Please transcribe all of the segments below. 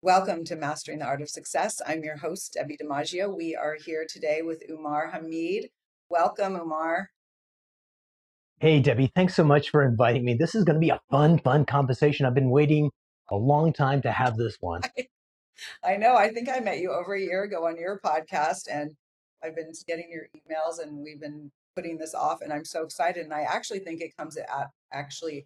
Welcome to Mastering the Art of Success. I'm your host, Debbie DiMaggio. We are here today with Umar Hameed. Welcome, Umar. Hey, Debbie, thanks so much for inviting me. This is going to be a fun conversation. I've been waiting a long time to have this one. I know, I think I met you over a year ago on your podcast, and I've been getting your emails, and we've been putting this off, and I'm so excited. And I actually think it comes at actually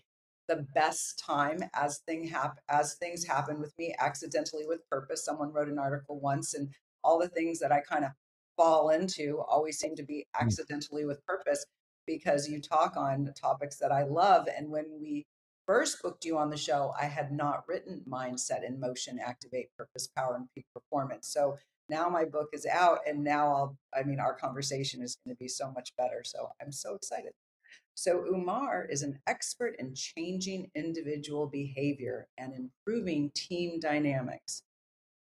the best time as things happen with me accidentally with purpose. Someone wrote an article once, and all the things that I kind of fall into always seem to be Mm. accidentally with purpose because you talk on topics that I love. And when we first booked you on the show, I had not written Mindset in Motion, Activate Purpose, Power, and Peak Performance. So now my book is out, and now our conversation is going to be so much better. So I'm so excited. So Umar is an expert in changing individual behavior and improving team dynamics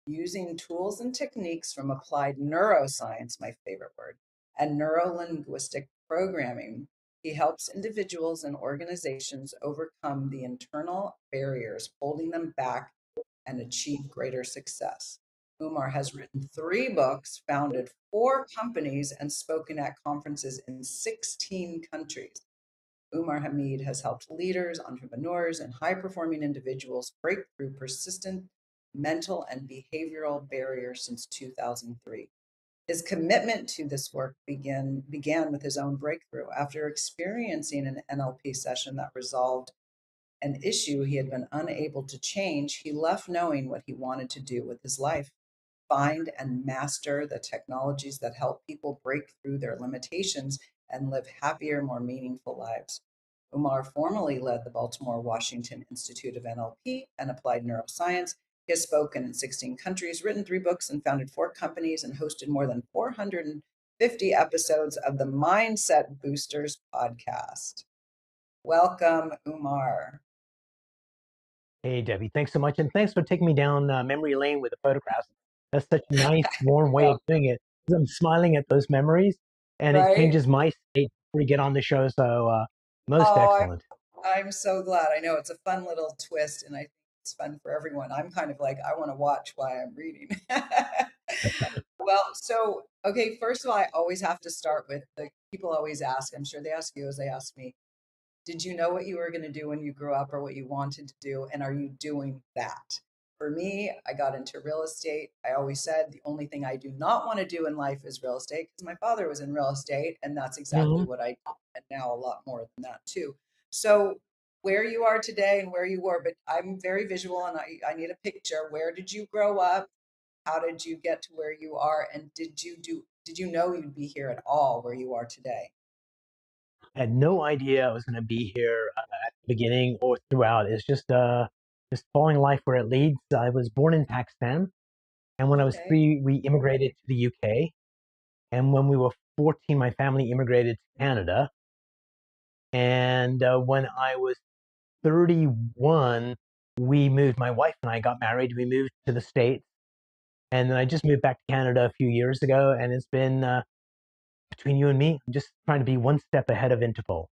using tools and techniques from applied neuroscience, my favorite word, and neuro-linguistic programming. He helps individuals and organizations overcome the internal barriers holding them back and achieve greater success. Umar has written 3 books, founded 4 companies, and spoken at conferences in 16 countries. Umar Hameed has helped leaders, entrepreneurs, and high performing individuals break through persistent mental and behavioral barriers since 2003. His commitment to this work began with his own breakthrough. After experiencing an NLP session that resolved an issue he had been unable to change, he left knowing what he wanted to do with his life: find and master the technologies that help people break through their limitations and live happier, more meaningful lives. Umar formerly led the Baltimore Washington Institute of NLP and Applied Neuroscience. He has spoken in 16 countries, written 3 books, and founded 4 companies, and hosted more than 450 episodes of the Mindset Boosters podcast. Welcome, Umar. Hey, Debbie, thanks so much. And thanks for taking me down memory lane with the photographs. That's such a nice, warm way of Oh, doing it. 'Cause I'm smiling at those memories and it right? changes my state before we get on the show. So, most Oh, excellent. I'm so glad. I know it's a fun little twist, and I think it's fun for everyone. I'm kind of like, I want to watch while I'm reading. Well, so, okay, first of all, I always have to start with the people always ask, I'm sure they ask you as they ask me, did you know what you were going to do when you grew up or what you wanted to do? And are you doing that? For me, I got into real estate. I always said the only thing I do not want to do in life is real estate because my father was in real estate, and that's exactly Hmm. what I do, and now a lot more than that too. So, where you are today and where you were, but I'm very visual and I need a picture. Where did you grow up? How did you get to where you are? And did you know you'd be here at all where you are today? I had no idea I was going to be here at the beginning or throughout. It's just following life where it leads. I was born in Pakistan, and when I was Okay. 3, we immigrated to the UK. And when we were 14, my family immigrated to Canada. And when I was 31, my wife and I got married. We moved to the States. And then I just moved back to Canada a few years ago. And it's been between you and me, I'm just trying to be one step ahead of Interpol.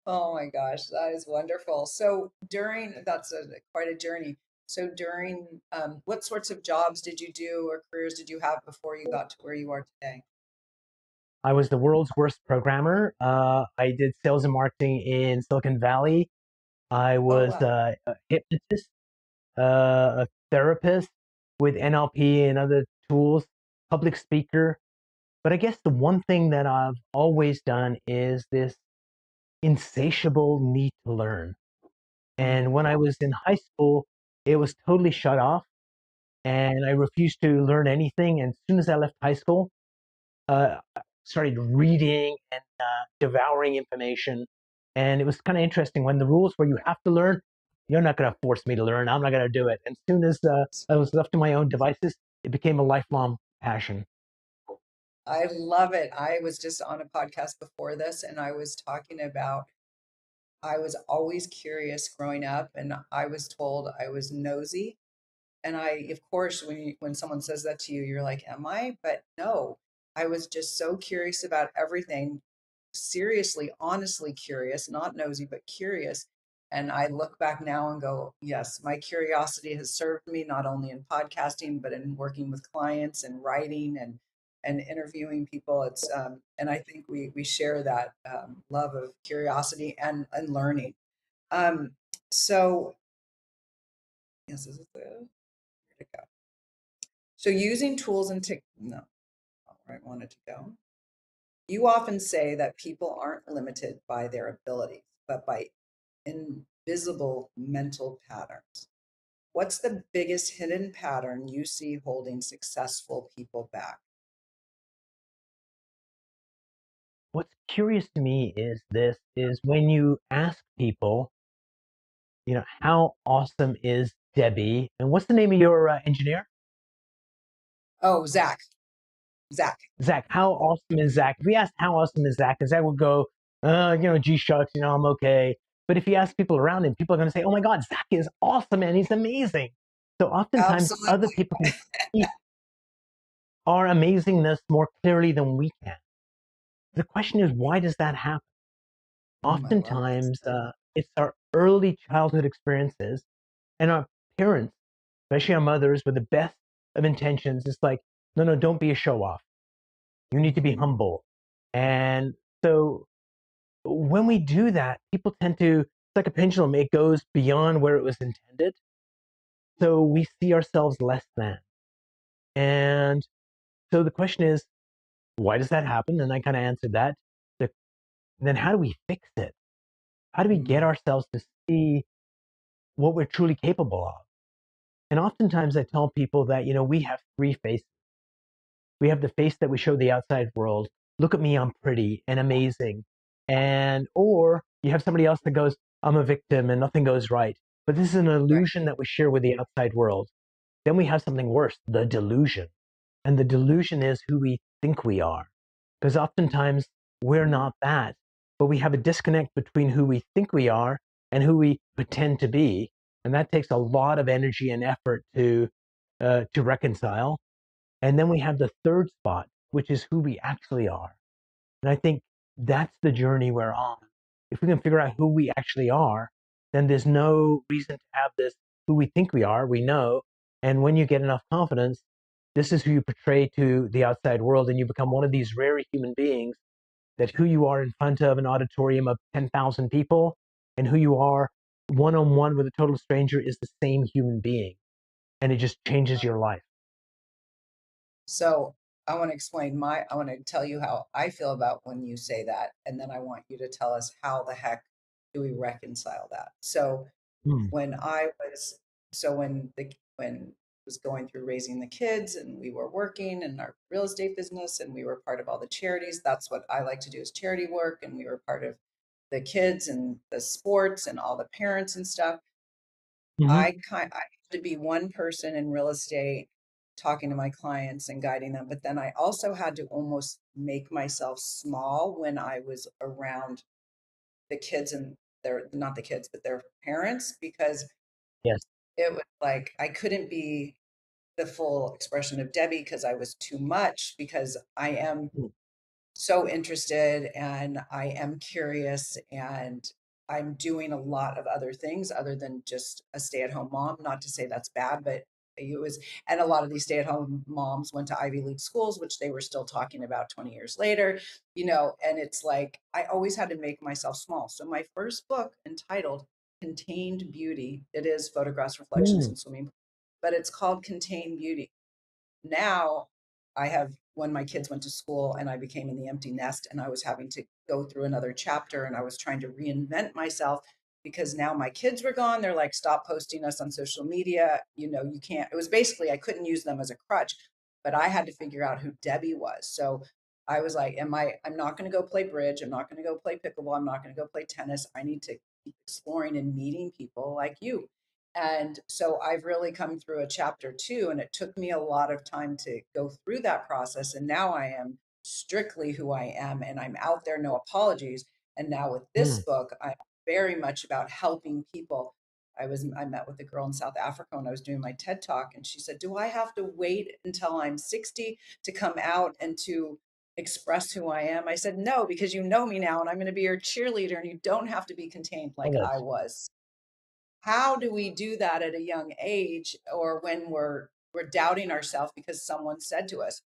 Oh my gosh, that is wonderful. So that's quite a journey. So during what sorts of jobs did you do or careers did you have before you got to where you are today? I was the world's worst programmer. I did sales and marketing in Silicon Valley. I Oh was wow. a hypnotist, a therapist with NLP and other tools, public speaker. But I guess the one thing that I've always done is this insatiable need to learn. And when I Mhm. was in high school, it was totally shut off, and I refused to learn anything. And as soon as I left high school, I started reading and devouring information. And it was kind of interesting when the rules were you have to learn, you're not going to force me to learn. I'm not going to do it. And as soon as I was left to my own devices, it became a lifelong passion. I love it. I was just on a podcast before this and I was talking about I was always curious growing up and I was told I was nosy. And of course, when someone says that to you, you're like, "Am I?" But no, I was just so curious about everything. Seriously, honestly curious, not nosy, but curious. And I look back now and go, yes, my curiosity has served me not only in podcasting, but in working with clients and writing and interviewing people. It's and I think we share that love of curiosity and learning. Um, so yes, is it the where to go? So using tools and tech, no, not where I wanted to go. You often say that people aren't limited by their abilities, but by invisible mental patterns. What's the biggest hidden pattern you see holding successful people back? What's curious to me is this is when you ask people, how awesome is Debbie? And what's the name of your engineer? Oh, Zach, Zach. Zach. How awesome is Zach? If we ask how awesome is Zach, Zach will go, gee shucks, I'm okay. But if you ask people around him, people are going to say, oh my God, Zach is awesome and he's amazing. So oftentimes other Absolutely. people can see our amazingness more clearly than we can. The question is, why does that happen? I love this. Oftentimes, it's our early childhood experiences and our parents, especially our mothers, with the best of intentions. It's like, no, no, don't be a show off. You need to be Mhm. humble. And so when we do that, people tend to, it's like a pendulum, it goes beyond where it was intended. So we see ourselves less than. And so the question is, why does that happen? And I kind of answered that. The, then how do we fix it? How do we get Mm. ourselves to see what we're truly capable of? And oftentimes I tell people that, we have three faces. We have the face that we show the outside world. Look at me, I'm pretty and amazing. And, or you have somebody else that goes, I'm a victim and nothing goes right. But this is an Right. illusion that we share with the outside world. Then we have something worse, the delusion. And the delusion is who we think we are. Because oftentimes we're not that, but we have a disconnect between who we think we are and who we pretend to be. And that takes a lot of energy and effort to reconcile. And then we have the third spot, which is who we actually are. And I think that's the journey we're on. If we can figure out who we actually are, then there's no reason to have this who we think we are, we know. And when you get enough confidence, this is who you portray to the outside world, and you become one of these rare human beings that who you are in front of an auditorium of 10,000 people and who you are one on one with a total stranger is the same human being. And it just changes your life. So I want to tell you how I feel about when you say that. And then I want you to tell us how the heck do we reconcile that? So Hmm. when I was, so when I was going through raising the kids and we were working in our real estate business and we were part of all the charities, that's what I like to do is charity work. And we were part of the kids and the sports and all the parents and stuff. Hmm. I had to be one person in real estate talking to my clients and guiding them, but then I also had to almost make myself small when I was around the kids and their not the kids, but their parents because Yes. it was like I couldn't be the full expression of Debbie because I was too much because I am Hmm. so interested and I am curious and I'm doing a lot of other things other than just a stay-at-home mom. Not to say that's bad, but it was, and a lot of these stay-at-home moms went to Ivy League schools, which they were still talking about 20 years later, and it's like I always had to make myself small. So my first book entitled Contained Beauty, it is photographs, reflections, Hmm. and swimming, but it's called Contained Beauty. Now I have, when my kids went to school and I became in the empty nest and I was having to go through another chapter and I was trying to reinvent myself because now my kids were gone. They're like, stop posting us on social media. You can't, it was basically, I couldn't use them as a crutch, but I had to figure out who Debbie was. So I was like, I'm not going to go play bridge. I'm not going to go play pickleball. I'm not going to go play tennis. I need to keep exploring and meeting people like you. And so I've really come through a chapter two, and it took me a lot of time to go through that process. And now I am strictly who I am, and I'm out there, no apologies. And now with Hmm. this book, I'm very much about helping people. I met with a girl in South Africa when I was doing my TED talk, and she said, "Do I have to wait until I'm 60 to come out and to express who I am?" I said, "No, because you know me now, and I'm going to be your cheerleader, and you don't have to be contained Love like I it. was." how do we do that at a young age, or when we're doubting ourselves because someone said to us,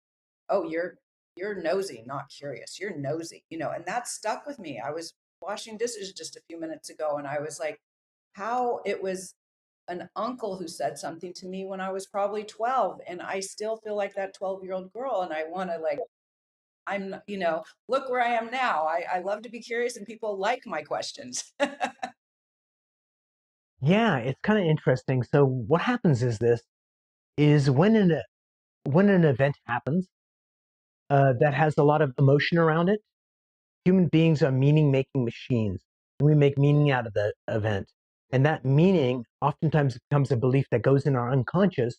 "Oh, you're nosy, not curious. You're nosy," and that stuck with me. I was washing dishes just a few minutes ago, and I was like, how it was an uncle who said something to me when I was probably 12, and I still feel like that 12-year-old girl, and I want to like, look where I am now. I love to be curious, and people like my questions. Yeah, it's kind of interesting. So what happens is this is when an event happens that has a lot of emotion around it, human beings are meaning making machines, and we make meaning out of the event. And that meaning oftentimes becomes a belief that goes in our unconscious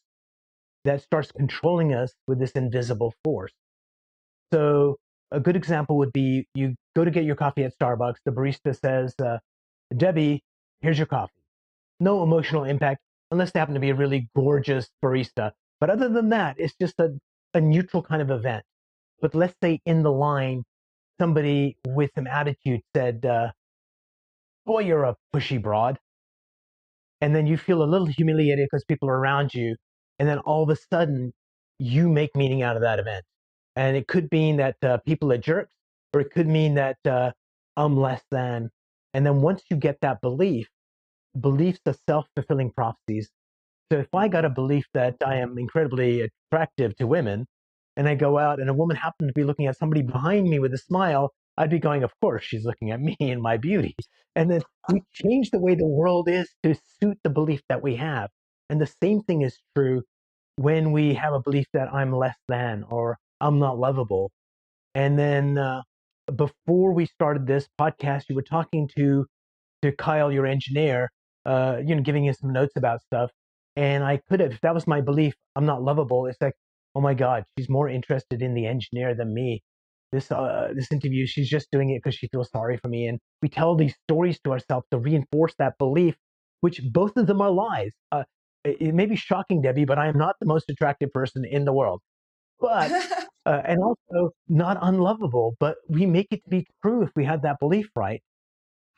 that starts controlling us with this invisible force. So a good example would be you go to get your coffee at Starbucks. The barista says, Debbie, here's your coffee. No emotional impact unless they happen to be a really gorgeous barista. But other than that, it's just a neutral kind of event. But let's say in the line, somebody with some attitude said, boy, you're a pushy broad. And then you feel a little humiliated because people are around you. And then all of a sudden, you make meaning out of that event. And it could mean that people are jerks, or it could mean that I'm less than. And then once you get that belief, beliefs are self fulfilling prophecies. So if I got a belief that I am incredibly attractive to women, and I go out and a woman happened to be looking at somebody behind me with a smile, I'd be going, of course, she's looking at me and my beauty. And then we change the way the world is to suit the belief that we have. And the same thing is true when we have a belief that I'm less than or I'm not lovable. And then before we started this podcast, you were talking to Kyle, your engineer, giving him some notes about stuff. And I could have, if that was my belief, I'm not lovable. It's like, oh my God, she's more interested in the engineer than me. This interview, she's just doing it because she feels sorry for me. And we tell these stories to ourselves to reinforce that belief, which both of them are lies. It may be shocking, Debbie, but I am not the most attractive person in the world. But and also not unlovable, but we make it to be true if we had that belief right.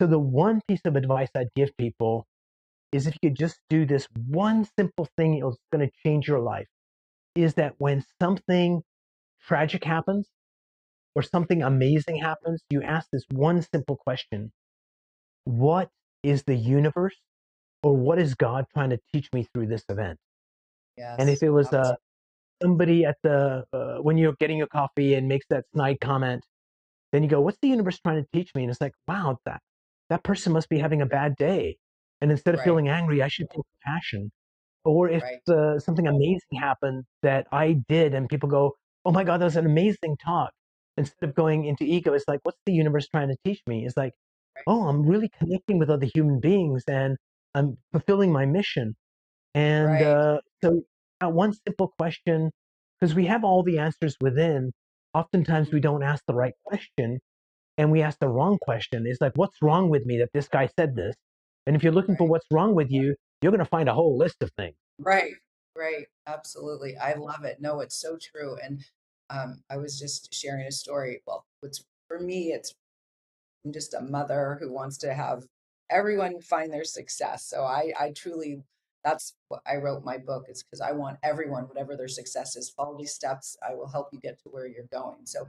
So the one piece of advice I'd give people is if you could just do this one simple thing, it's going to change your life. Is that when something tragic happens or something amazing happens, you ask this one simple question: what is the universe or what is God trying to teach me through this event? And if Yes, it was absolutely. somebody at the when you're getting your coffee and makes that snide comment, then you go, what's the universe trying to teach me? And it's like, wow, that person must be having a bad day. And instead of Right, feeling angry, I should feel compassion. Or if right, something amazing happened that I did and people go, oh my God, that was an amazing talk. Instead of going into ego, it's like, what's the universe trying to teach me? It's like, right, oh, I'm really connecting with other human beings and I'm fulfilling my mission. And right. so that one simple question, because we have all the answers within, oftentimes we Mhm. don't ask the right question and we ask the wrong question. It's like, what's wrong with me that this guy said this? And if you're looking for Right, what's wrong with you, you're going to find a whole list of things. right, right. Absolutely. I love it. No, it's so true. And I was just sharing a story. Well, what's for me, I'm just a mother who wants to have everyone find their success. So I truly, that's what I wrote my book, is because I want everyone, whatever their success is, follow these steps. I will help you get to where you're going. So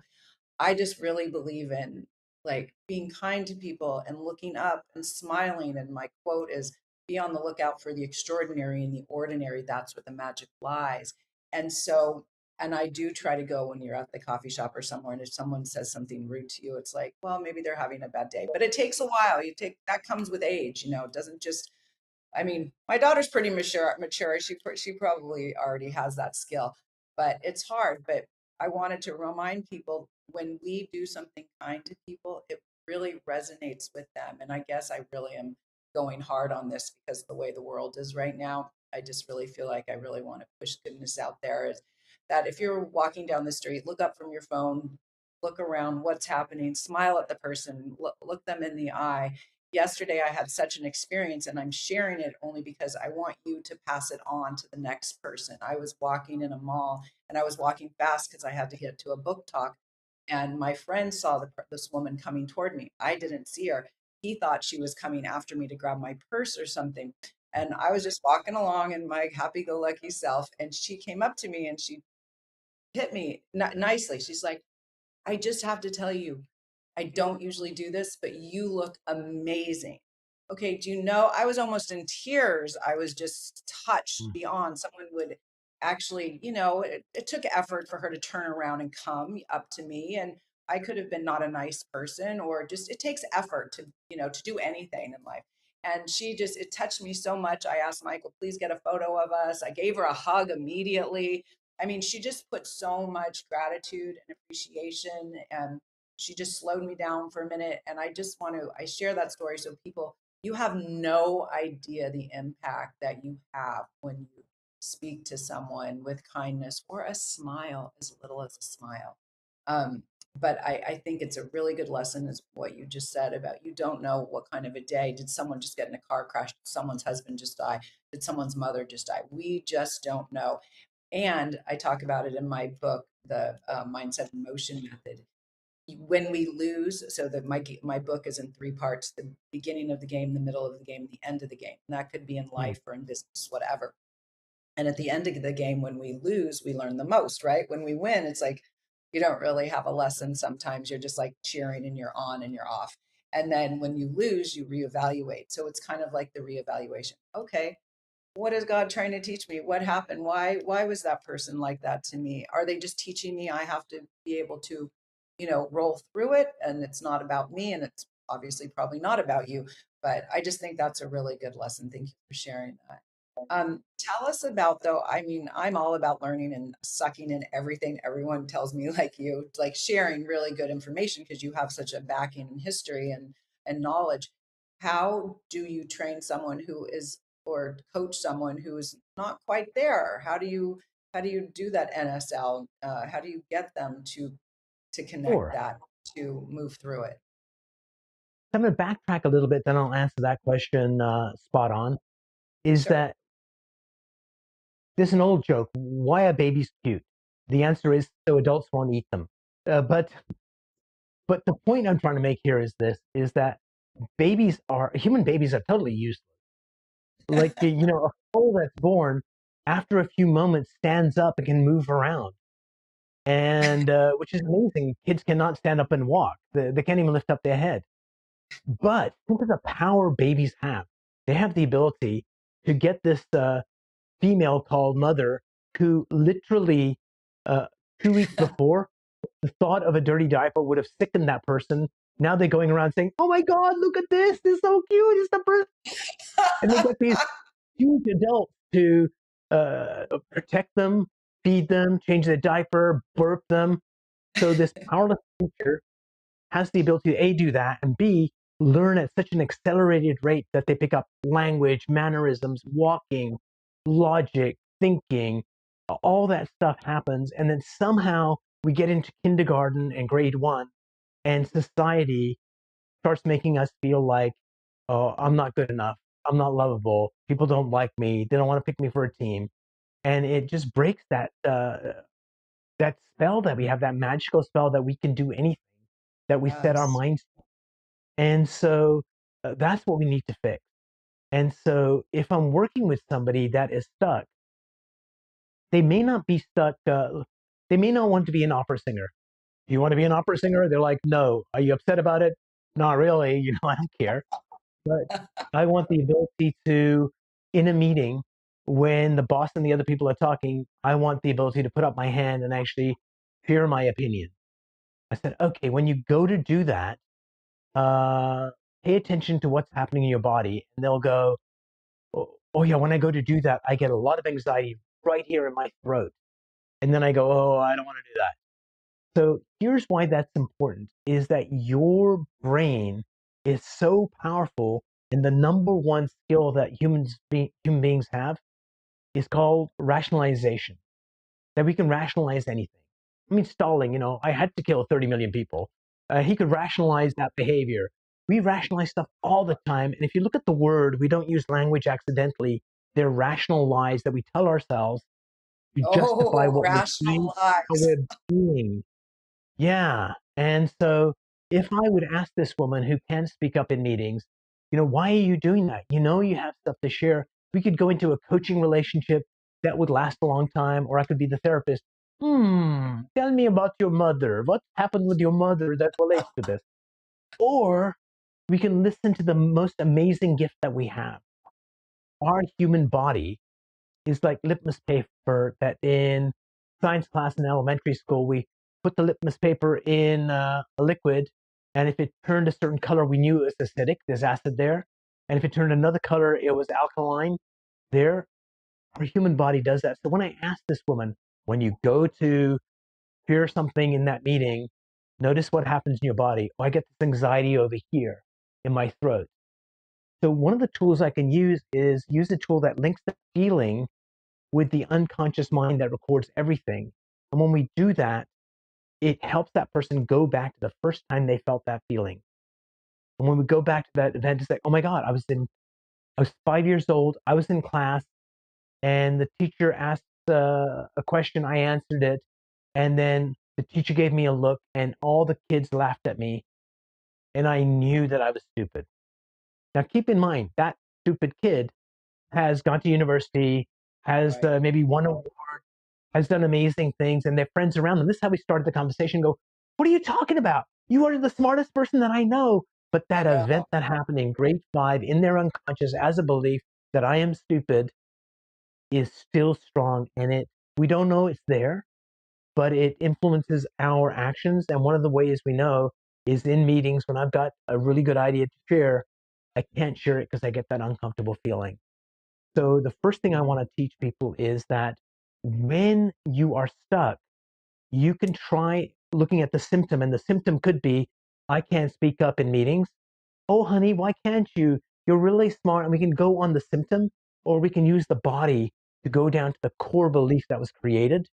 I just really believe in like being kind to people and looking up and smiling. And my quote is, be on the lookout for the extraordinary in the ordinary. That's where the magic lies. And so, and I do try to go when you're at the coffee shop or somewhere, and if someone says something rude to you, it's like, well, maybe they're having a bad day. But it takes a while. You take that comes with age, it doesn't just I mean, my daughter's pretty mature. She probably already has that skill, but it's hard. But I wanted to remind people, when we do something kind to people, it really resonates with them. And I guess I really am going hard on this because of the way the world is right now. I just really feel like I really want to push goodness out there. Is that if you're walking down the street, look up from your phone, look around, what's happening, smile at the person, look them in the eye. Yesterday I had such an experience, and I'm sharing it only because I want you to pass it on to the next person. I was walking in a mall, and I was walking fast because I had to get to a book talk, and my friend saw this woman coming toward me. I didn't see her. he thought she was coming after me to grab my purse or something. And I was just walking along in my happy-go-lucky self, and she came up to me and she hit me nicely. She's like, I just have to tell you, I don't usually do this, but you look amazing. Okay, do you know? I was almost in tears. I was just touched Mm. beyond. Someone would actually, it took effort for her to turn around and come up to me. And I could have been not a nice person, or just it takes effort to, to do anything in life. And it touched me so much. I asked Michael, please get a photo of us. I gave her a hug immediately. I mean, she just put so much gratitude and appreciation, and she just slowed me down for a minute. And I share that story so people, you have no idea the impact that you have when you speak to someone with kindness or a smile, as little as a smile. Um, but I think it's a really good lesson, is what you just said about, you don't know what kind of a day. Did someone just get in a car crash? Did someone's husband just die? Did someone's mother just die? We just don't know. And I talk about it in my book, the Mindset and Motion Method. When we lose, so that my book is in three parts: the beginning of the game, the middle of the game, the end of the game. And that could be in Mm. life or in business, whatever. And at the end of the game, when we lose, we learn the most, right? When we win, it's like you don't really have a lesson. Sometimes you're just like cheering and you're on and you're off. And then when you lose, you reevaluate. So it's kind of like the reevaluation. Okay, what is God trying to teach me? What happened? Why was that person like that to me? Are they just teaching me I have to be able to, roll through it, and it's not about me, and it's obviously probably not about you, but I just think that's a really good lesson. Thank you for sharing that. Tell us about, though, I mean, I'm all about learning and sucking in everything everyone tells me, like you, like sharing really good information because you have such a backing in history and knowledge. How do you train someone who is, or coach someone who is not quite there? How do you do that NSL? How do you get them to connect Sure. that, to move through it? I'm going to backtrack a little bit, then I'll answer that question spot on. Is Sure. that there's an old joke? Why are babies cute? The answer is so adults won't eat them. But the point I'm trying to make here is this: is that human babies are totally useless. Like a foal that's born after a few moments stands up and can move around, and which is amazing. Kids cannot stand up and walk. They can't even lift up their head. But think of the power babies have. They have the ability to get this female called mother, who literally uh, 2 weeks before, the thought of a dirty diaper would have sickened that person. Now they're going around saying, "Oh my God, look at this! This is so cute! It's the birth," and they get these huge adults to protect them, feed them, change their diaper, burp them. So this powerless creature has the ability to A, do that, and B, learn at such an accelerated rate that they pick up language, mannerisms, walking, logic, thinking, all that stuff happens. And then somehow we get into kindergarten and grade one, and society starts making us feel like, oh, I'm not good enough. I'm not lovable. People don't like me. They don't want to pick me for a team. And it just breaks that spell that we have, that magical spell that we can do anything that we set our Yes. minds to. And so that's what we need to fix. And so if I'm working with somebody that is stuck, they may not be stuck. They may not want to be an opera singer. Do you want to be an opera singer? They're like, no. Are you upset about it? Not really. I don't care. But I want the ability to, in a meeting, when the boss and the other people are talking, I want the ability to put up my hand and actually share my opinion. I said, okay, when you go to do that, uh, pay attention to what's happening in your body. And they'll go, oh, yeah, when I go to do that, I get a lot of anxiety right here in my throat. And then I go, oh, I don't want to do that. So here's why that's important, is that your brain is so powerful, and the number one skill that human beings have is called rationalization, that we can rationalize anything. I mean, Stalin, I had to kill 30 million people. He could rationalize that behavior. We rationalize stuff all the time. And if you look at the word, we don't use language accidentally. They're rational lies that we tell ourselves to justify Oh, what we're saying, how rationalize. we're being. Yeah. And so if I would ask this woman who can speak up in meetings, you know, why are you doing that? You know, you have stuff to share. We could go into a coaching relationship that would last a long time, or I could be the therapist. Tell me about your mother. What happened with your mother that relates to this? Or we can listen to the most amazing gift that we have. Our human body is like litmus paper that in science class in elementary school, we put the litmus paper in a liquid, and if it turned a certain color, we knew it was acidic, there's acid there. And if it turned another color, it was alkaline there. Our human body does that. So when I asked this woman, when you go to fear something in that meeting, notice what happens in your body. Oh, I get this anxiety over here in my throat. So one of the tools I can use is use a tool that links the feeling with the unconscious mind that records everything. And when we do that, it helps that person go back to the first time they felt that feeling. And when we go back to that event, it's like, oh my God, I was 5 years old. I was in class, and the teacher asked a question. I answered it, and then the teacher gave me a look, and all the kids laughed at me, and I knew that I was stupid. Now, keep in mind that stupid kid has gone to university, has Right. maybe won a has done amazing things, and their friends around them. This is how we started the conversation. Go, what are you talking about? You are the smartest person that I know. But I that know. event that happened in grade 5 in their unconscious as a belief that I am stupid is still strong, and we don't know it's there, but it influences our actions. And one of the ways we know is in meetings when I've got a really good idea to share, I can't share it because I get that uncomfortable feeling. So the first thing I want to teach people is that when you are stuck, you can try looking at the symptom, and the symptom could be, I can't speak up in meetings. Oh, honey, why can't you? You're really smart. And we can go on the symptom, or we can use the body to go down to the core belief that was created.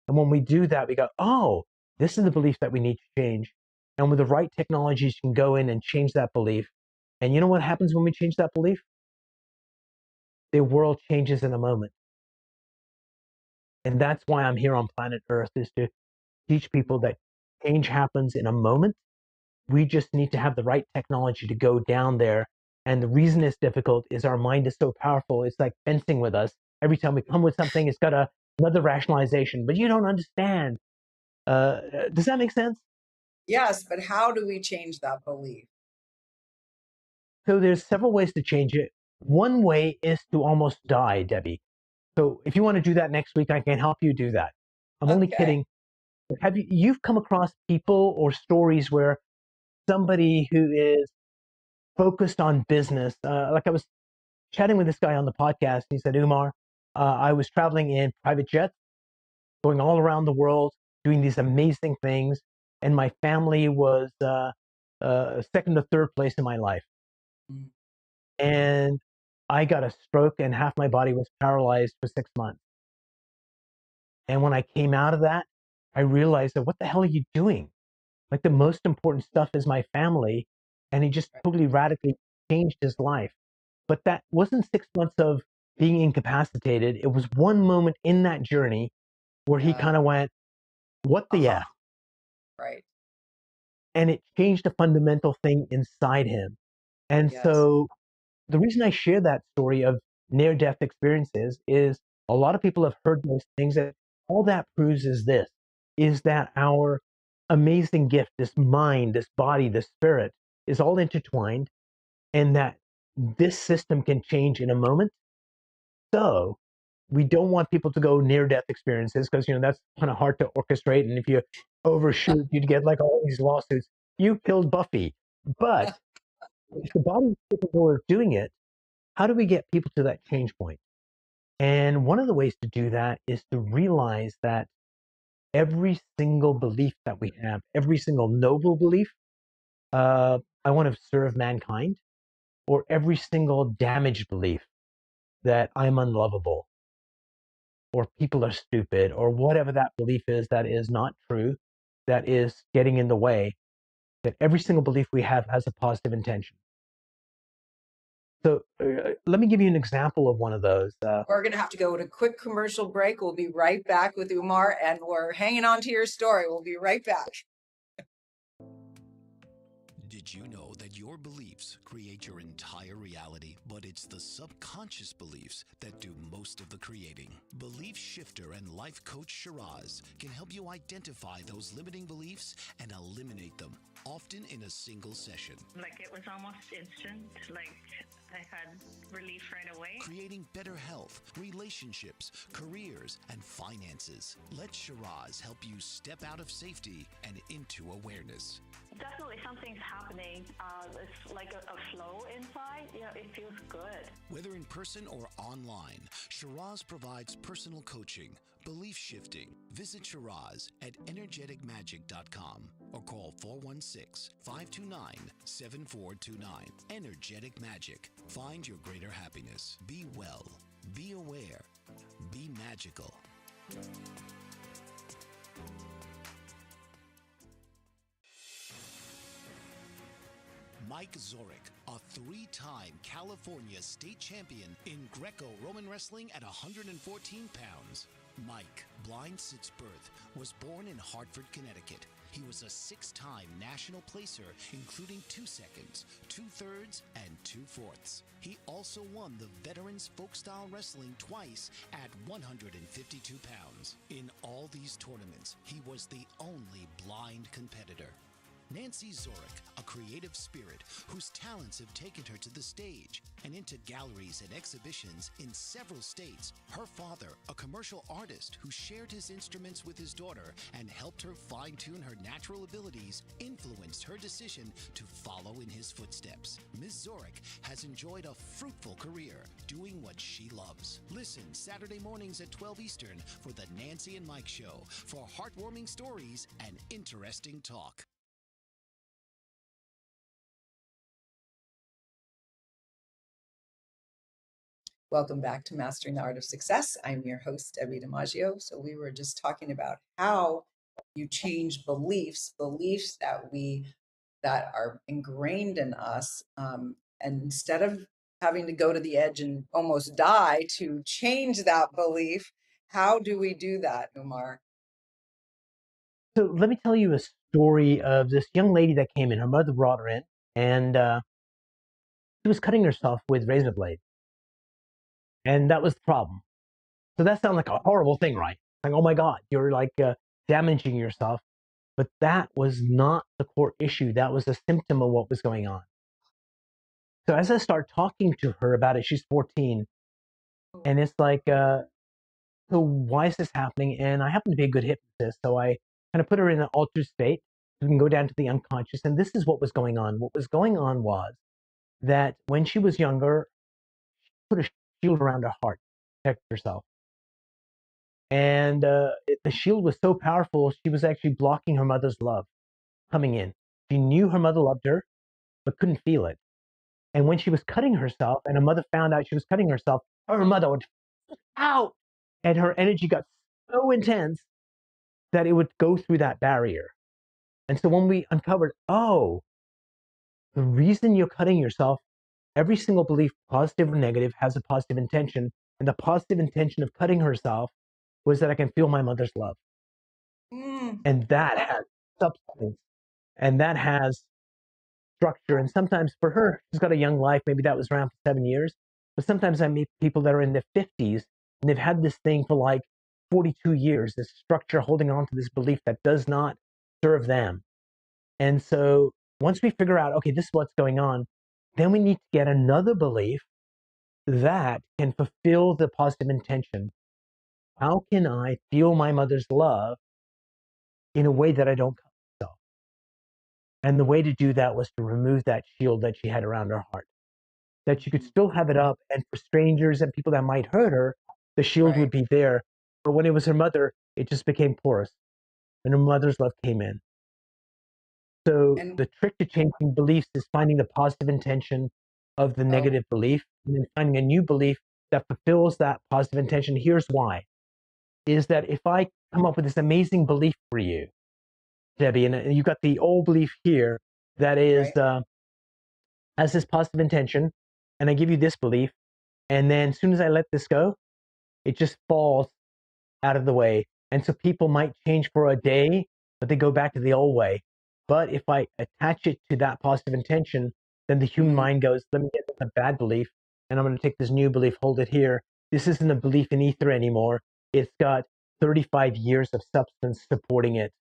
And when we do that, we go, oh, this is the belief that we need to change. And with the right technologies, you can go in and change that belief. And you know what happens when we change that belief? The world changes in a moment. And that's why I'm here on planet Earth, is to teach people that change happens in a moment. We just need to have the right technology to go down there. And the reason it's difficult is our mind is so powerful. It's like fencing with us. Every time we come with something, it's got another rationalization, but you don't understand. Does that make sense? Yes, but how do we change that belief? So there's several ways to change it. One way is to almost die, Debbie. So if you want to do that next week, I can help you do that. I'm only Okay. kidding. Have you've come across people or stories where somebody who is focused on business, like I was chatting with this guy on the podcast, and he said, Umar, I was traveling in private jets, going all around the world, doing these amazing things, and my family was second to third place in my life. Mm. And I got a stroke, and half my body was paralyzed for 6 months. And when I came out of that, I realized that what the hell are you doing? Like, the most important stuff is my family. And he just Right. totally radically changed his life. But that wasn't 6 months of being incapacitated. It was one moment in that journey where he Yeah. kind of went, what the Uh-huh. F? Right. And it changed a fundamental thing inside him. And Yes. so the reason I share that story of near death experiences is a lot of people have heard those things. And all that proves is this, is that our amazing gift, this mind, this body, this spirit, is all intertwined, and that this system can change in a moment. So we don't want people to go near death experiences, because that's kind of hard to orchestrate. And if you overshoot, you'd get like all these lawsuits. You killed Buffy. But if the body's capable of doing it, how do we get people to that change point? And one of the ways to do that is to realize that every single belief that we have, every single noble belief, I want to serve mankind, or every single damaged belief that I'm unlovable, or people are stupid, or whatever that belief is that is not true, that is getting in the way, that every single belief we have has a positive intention. So let me give you an example of one of those. We're going to have to go to a quick commercial break. We'll be right back with Umar, and we're hanging on to your story. We'll be right back. Did you know that your beliefs create your entire reality, but it's the subconscious beliefs that do most of the creating? Belief shifter and life coach Shiraz can help you identify those limiting beliefs and eliminate them, often in a single session. Like it was almost instant, like I had relief right away. Creating better health, relationships, careers, and finances. Let Shiraz help you step out of safety and into awareness. Definitely something's happening. It's like a flow inside. You know, it feels good. Whether in person or online, Shiraz provides personal coaching, belief shifting. Visit Shiraz at energeticmagic.com or call 416-529-7429. Energetic Magic. Find your greater happiness. Be well. Be aware. Be magical. Mike Zorek, a three-time California state champion in Greco-Roman wrestling at 114 pounds. Mike, blind since birth, was born in Hartford, Connecticut. He was a six-time national placer, including 2 seconds, 2/3, and 2/4. He also won the Veterans Folk-Style Wrestling twice at 152 pounds. In all these tournaments, he was the only blind competitor. Nancy Zorek, a creative spirit whose talents have taken her to the stage and into galleries and exhibitions in several states. Her father, a commercial artist who shared his instruments with his daughter and helped her fine-tune her natural abilities, influenced her decision to follow in his footsteps. Ms. Zorek has enjoyed a fruitful career doing what she loves. Listen Saturday mornings at 12 Eastern for the Nancy and Mike Show for heartwarming stories and interesting talk. Welcome back to Mastering the Art of Success. I'm your host, Debbie DiMaggio. So we were just talking about how you change beliefs that are ingrained in us, and instead of having to go to the edge and almost die to change that belief, how do we do that, Umar? So let me tell you a story of this young lady that came in. Her mother brought her in, and she was cutting herself with razor blades, and that was the problem. So that sounds like a horrible thing, right? Like, oh my God, you're like damaging yourself. But that was not the core issue. That was a symptom of what was going on. So as I start talking to her about it, she's 14, and it's like, so why is this happening? And I happen to be a good hypnotist, so I kind of put her in an altered state. We can go down to the unconscious, and this is what was going on. What was going on was that when she was younger, she put a shield around her heart to protect herself. And the shield was so powerful, she was actually blocking her mother's love coming in. She knew her mother loved her, but couldn't feel it. And when she was cutting herself, and her mother found out she was cutting herself, her mother would out, and her energy got so intense that it would go through that barrier. And so when we uncovered, oh, the reason you're cutting yourself, every single belief, positive or negative, has a positive intention. And the positive intention of cutting herself was that I can feel my mother's love. And that has substance, and that has structure. And sometimes for her, she's got a young life. Maybe that was around for 7 years. But sometimes I meet people that are in their 50s, and they've had this thing for like 42 years, this structure holding on to this belief that does not serve them. And so once we figure out, okay, this is what's going on, then we need to get another belief that can fulfill the positive intention. How can I feel my mother's love in a way that I don't cut myself? And the way to do that was to remove that shield that she had around her heart, that she could still have it up, and for strangers and people that might hurt her, the shield would be there. But when it was her mother, it just became porous, and her mother's love came in. So the trick to changing beliefs is finding the positive intention of the negative belief, and then finding a new belief that fulfills that positive intention. Here's why, is that if I come up with this amazing belief for you, Debbie, and you got the old belief here that is has this positive intention, and I give you this belief, and then as soon as I let this go, it just falls out of the way. And so people might change for a day, but they go back to the old way. But if I attach it to that positive intention, then the human mind goes, let me get a bad belief, and I'm going to take this new belief, hold it here. This isn't a belief in ether anymore. It's got 35 years of substance supporting it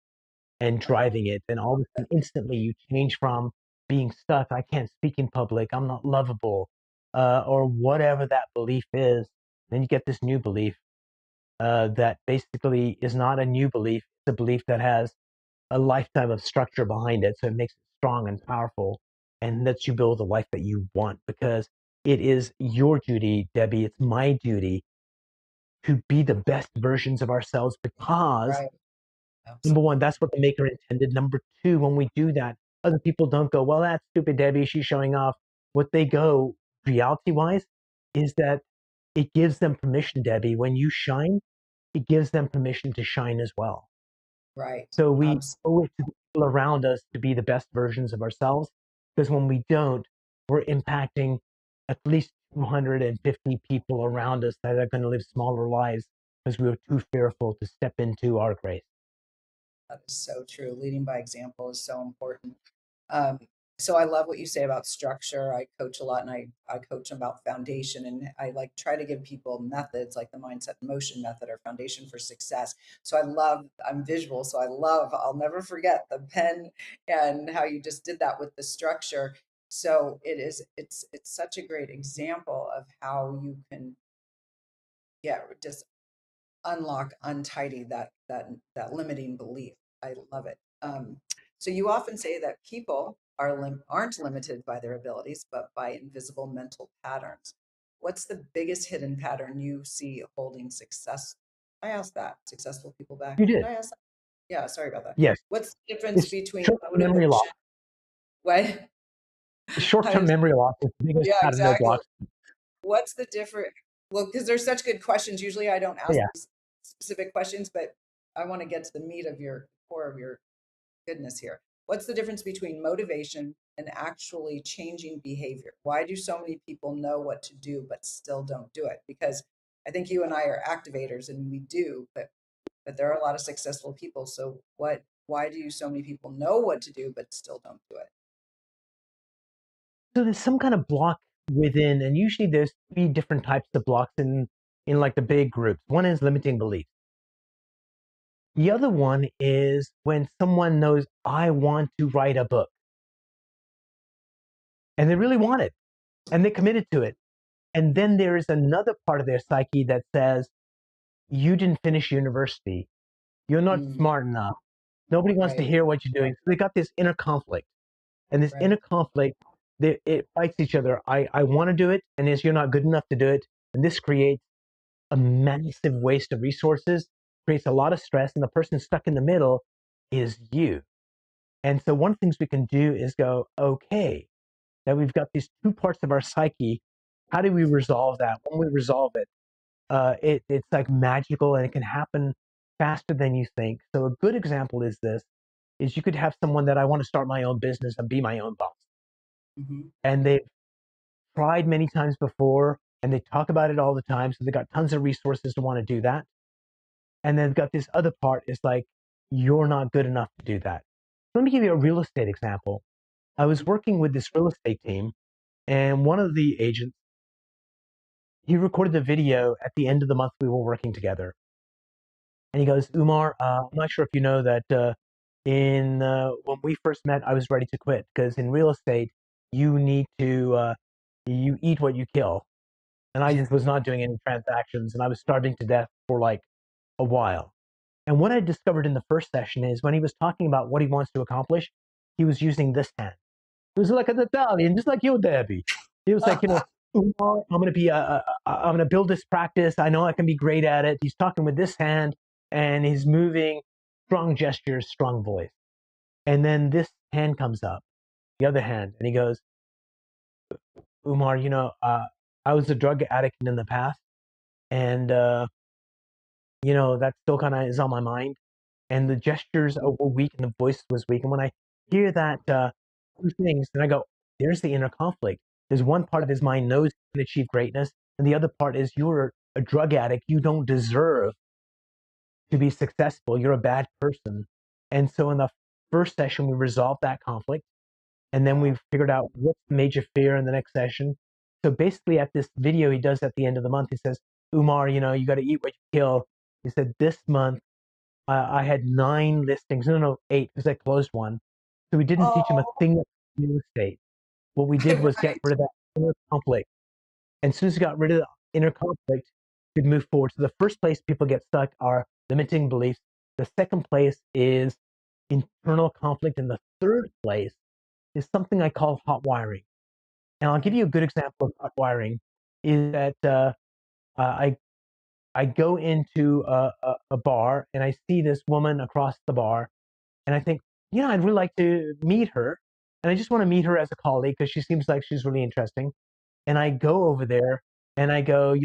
and driving it. And all of a sudden, instantly, you change from being stuck, I can't speak in public, I'm not lovable, or whatever that belief is. Then you get this new belief that basically is not a new belief. It's a belief that has a lifetime of structure behind it. So it makes it strong and powerful and lets you build the life that you want, because it is your duty, Debbie. It's my duty to be the best versions of ourselves, because Right. number Absolutely. one, that's what the maker intended. Number two, when we do that, other people don't go, well, that's stupid, Debbie, she's showing off. What they go, reality wise, is that it gives them permission, Debbie. When you shine, it gives them permission to shine as well. Right. So we Absolutely. owe it to the people around us to be the best versions of ourselves, because when we don't, we're impacting at least 250 people around us that are going to live smaller lives because we were too fearful to step into our grace. That is so true. Leading by example is so important. Um, so I love what you say about structure. I coach a lot, and I coach about foundation, and I like try to give people methods like the mindset and motion method or foundation for success. So I'm visual. So I'll never forget the pen and how you just did that with the structure. So it's such a great example of how you can, yeah, just unlock, untidy that limiting belief. I love it. So you often say that people aren't limited by their abilities, but by invisible mental patterns. What's the biggest hidden pattern you see holding success? I asked that. Successful people back. You Did did. I ask that? Yeah, sorry about that. Yes. What's the difference It's between short-term memory loss. motivation? What? Short-term memory loss is the biggest Yeah, pattern that exactly. blocks. What's the difference? Well, because they're such good questions. Usually I don't ask Yeah. these specific questions, but I want to get to the meat of your core of your goodness here. What's the difference between motivation and actually changing behavior? Why do so many people know what to do but still don't do it? Because I think you and I are activators and we do, but there are a lot of successful people. So why do so many people know what to do but still don't do it? So there's some kind of block within, and usually there's three different types of blocks in like the big groups. One is limiting beliefs. The other one is when someone knows, I want to write a book, and they really want it, and they committed to it. And then there is another part of their psyche that says, you didn't finish university. You're not Mm, smart enough. Nobody wants to right, hear what you're doing. So they got this inner conflict. And this right. inner conflict, it fights each other. I want to do it, and as you're not good enough to do it. And this creates a massive waste of resources, creates a lot of stress, and the person stuck in the middle is you. And so one of the things we can do is go, okay, now we've got these two parts of our psyche. How do we resolve that? When we resolve it, it's like magical, and it can happen faster than you think. So a good example is this, is you could have someone that I want to start my own business and be my own boss. Hmm. And they've tried many times before, and they talk about it all the time. So they got tons of resources to want to do that. And then they've got this other part is like, you're not good enough to do that. Let me give you a real estate example. I was working with this real estate team, and one of the agents, he recorded a video at the end of the month we were working together. And he goes, Umar, I'm not sure if you know that when we first met, I was ready to quit, because in real estate, you need to, you eat what you kill. And I just was not doing any transactions, and I was starving to death for like a while. And what I discovered in the first session is when he was talking about what he wants to accomplish, he was using this hand. It was like an Italian, just like you, Debbie. He was like, "Umar, I'm gonna build this practice. I know I can be great at it." He's talking with this hand, and he's moving, strong gestures, strong voice. And then this hand comes up, the other hand, and he goes, Umar, I was a drug addict in the past, and that still kind of is on my mind. And the gestures were weak, and the voice was weak. And when I hear that two things, then I go, there's the inner conflict. There's one part of his mind knows he can achieve greatness, and the other part is you're a drug addict. You don't deserve to be successful. You're a bad person. And so in the first session, we resolved that conflict. And then we figured out what's the major fear in the next session. So basically, at this video he does at the end of the month, he says, Umar, you got to eat what you kill. He said, this month I had 9 listings. No, 8, because I closed one. So we didn't teach him a Oh, thing about real estate. What we did was get right. rid of that inner conflict. And as soon as we got rid of the inner conflict, we could move forward. So the first place people get stuck are limiting beliefs. The second place is internal conflict. And the third place is something I call hot wiring. And I'll give you a good example of hot wiring. Is that I I go into a bar and I see this woman across the bar, and I think, I'd really like to meet her, and I just want to meet her as a colleague because she seems like she's really interesting. And I go over there and I go,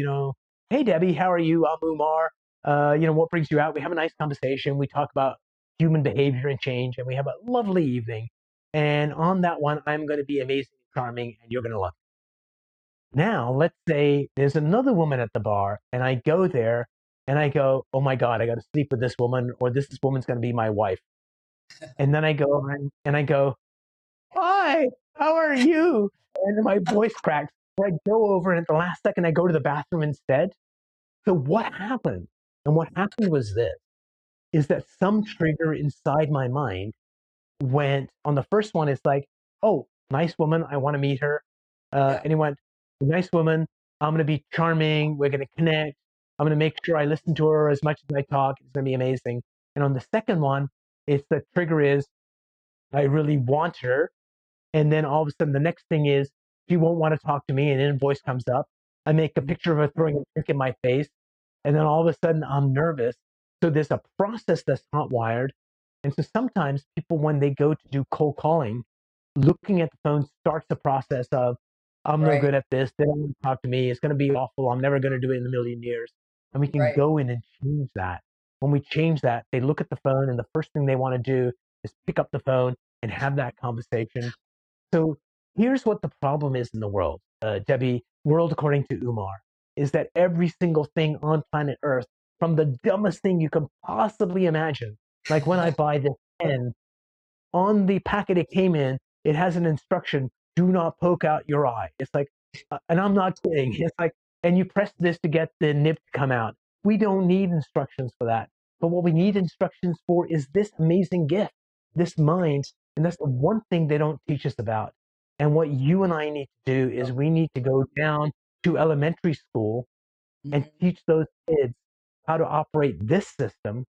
hey Debbie, how are you? I'm Umar. What brings you out? We have a nice conversation. We talk about human behavior and change, and we have a lovely evening. And on that one, I'm going to be amazing, charming, and you're going to love it. Now, let's say there's another woman at the bar, and I go there and I go, oh my God, I got to sleep with this woman, or this woman's going to be my wife. And then I go and I go, hi, how are you? And my voice cracks. So I go over, and at the last second, I go to the bathroom instead. So what happened? And what happened was this, is that some trigger inside my mind went on the first one. It's like, oh, nice woman, I want to meet her. Yeah, And he went, nice woman, I'm going to be charming. We're going to connect. I'm going to make sure I listen to her as much as I talk. It's going to be amazing. And on the second one, it's the trigger is, I really want her. And then all of a sudden, the next thing is she won't want to talk to me. And an invoice comes up. I make a picture of her throwing a drink in my face. And then all of a sudden, I'm nervous. So there's a process that's not wired. And so sometimes people, when they go to do cold calling, looking at the phone starts the process of, I'm no right, good at this. They don't want to talk to me. It's going to be awful. I'm never going to do it in a million years. And we can right. go in and change that. When we change that, they look at the phone, and the first thing they want to do is pick up the phone and have that conversation. So here's what the problem is in the world, Debbie, world according to Umar, is that every single thing on planet Earth, from the dumbest thing you can possibly imagine, like when I buy this pen, on the packet it came in, it has an instruction, do not poke out your eye. It's like, and I'm not kidding. It's like, and you press this to get the nib to come out. We don't need instructions for that. But what we need instructions for is this amazing gift, this mind. And that's the one thing they don't teach us about. And what you and I need to do is we need to go down to elementary school and Mhm. teach those kids how to operate this system.